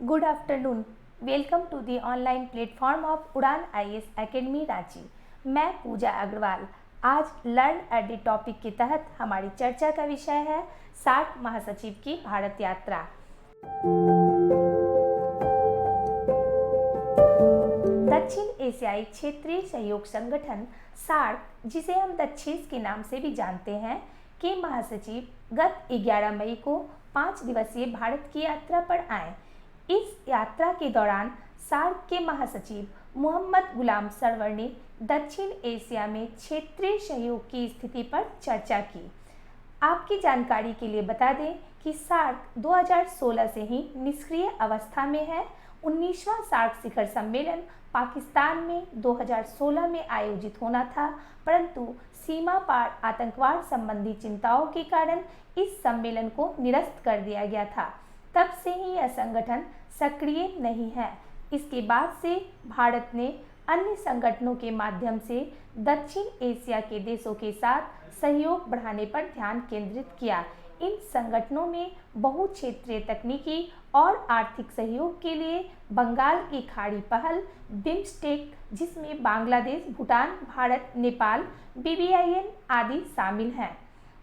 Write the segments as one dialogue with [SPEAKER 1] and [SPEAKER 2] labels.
[SPEAKER 1] Good afternoon. Welcome to the online platform of Udaan IAS academy Ranchi. मैं पूजा अग्रवाल। आज learn at the topic के तहत हमारी चर्चा का विषय है सार्क महासचिव की भारत यात्रा। दक्षिण एशियाई क्षेत्रीय सहयोग संगठन सार्क, जिसे हम दक्षिण के नाम से भी जानते हैं, के महासचिव गत 11 मई को 5 दिवसीय भारत की यात्रा पर आए। इस यात्रा के दौरान सार्क के महासचिव मोहम्मद गुलाम सरवर ने दक्षिण एशिया में क्षेत्रीय सहयोग की स्थिति पर चर्चा की। आपकी जानकारी के लिए बता दें कि सार्क 2016 से ही निष्क्रिय अवस्था में है। 19वां सार्क शिखर सम्मेलन पाकिस्तान में 2016 में आयोजित होना था, परंतु सीमा पार आतंकवाद संबंधी चिंताओं के कारण इस सम्मेलन को निरस्त कर दिया गया था। तब से ही यह संगठन सक्रिय नहीं है। इसके बाद से भारत ने अन्य संगठनों के माध्यम से दक्षिण एशिया के देशों के साथ सहयोग बढ़ाने पर ध्यान केंद्रित किया। इन संगठनों में बहुक्षेत्रीय तकनीकी और आर्थिक सहयोग के लिए बंगाल की खाड़ी पहल, बिम्स्टेक, जिसमें बांग्लादेश, भूटान, भारत, नेपाल, BBIN आदि शामिल हैं।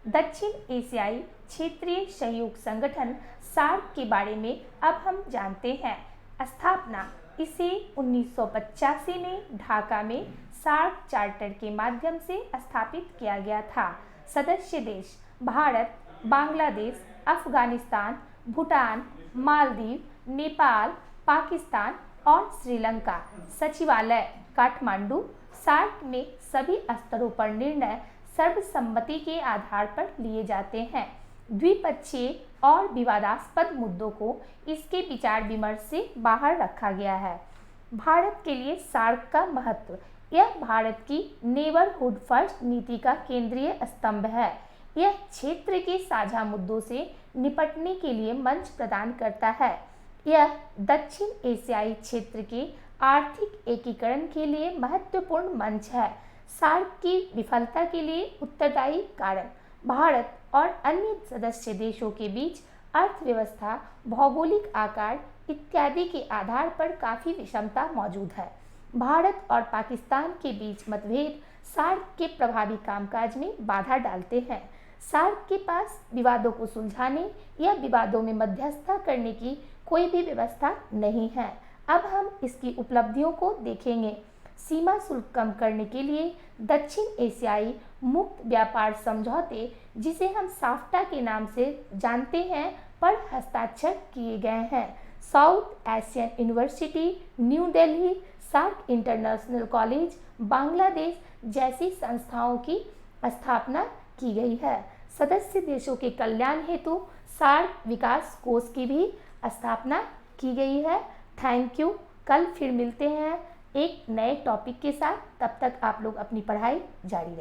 [SPEAKER 1] दक्षिण एशियाई क्षेत्रीय सहयोग संगठन सार्क के बारे में अब हम जानते हैं। स्थापना: इसे 1985 में ढाका में सार्क चार्टर के माध्यम से स्थापित किया गया था। सदस्य देश: भारत, बांग्लादेश, अफगानिस्तान, भूटान, मालदीव, नेपाल, पाकिस्तान और श्रीलंका। सचिवालय: काठमांडू। सार्क में सभी स्तरों पर निर्णय सर्वसम्मति के आधार पर लिए जाते हैं। द्विपक्षीय और विवादास्पद मुद्दों को इसके विचार विमर्श से बाहर रखा गया है। भारत के लिए सार्क का महत्व: यह भारत की नेबरहुड फर्स्ट नीति का केंद्रीय स्तंभ है। यह क्षेत्र के साझा मुद्दों से निपटने के लिए मंच प्रदान करता है। यह दक्षिण एशियाई क्षेत्र के आर्थिक एकीकरण के लिए महत्वपूर्ण मंच है। सार्क की विफलता के लिए उत्तरदायी कारण: भारत और अन्य सदस्य देशों के बीच अर्थव्यवस्था, भौगोलिक आकार इत्यादि के आधार पर काफ़ी विषमता मौजूद है। भारत और पाकिस्तान के बीच मतभेद सार्क के प्रभावी कामकाज में बाधा डालते हैं। सार्क के पास विवादों को सुलझाने या विवादों में मध्यस्थता करने की कोई भी व्यवस्था नहीं है। अब हम इसकी उपलब्धियों को देखेंगे। सीमा शुल्क कम करने के लिए दक्षिण एशियाई मुक्त व्यापार समझौते, जिसे हम साफ्टा के नाम से जानते हैं, पर हस्ताक्षर किए गए हैं। South Asian University, New Delhi, SAARC International College, Bangladesh जैसी संस्थाओं की स्थापना की गई है। सदस्य देशों के कल्याण हेतु सार्क विकास कोष की भी स्थापना की गई है। Thank you. कल फिर मिलते हैं एक नए टॉपिक के साथ। तब तक आप लोग अपनी पढ़ाई जारी रखें।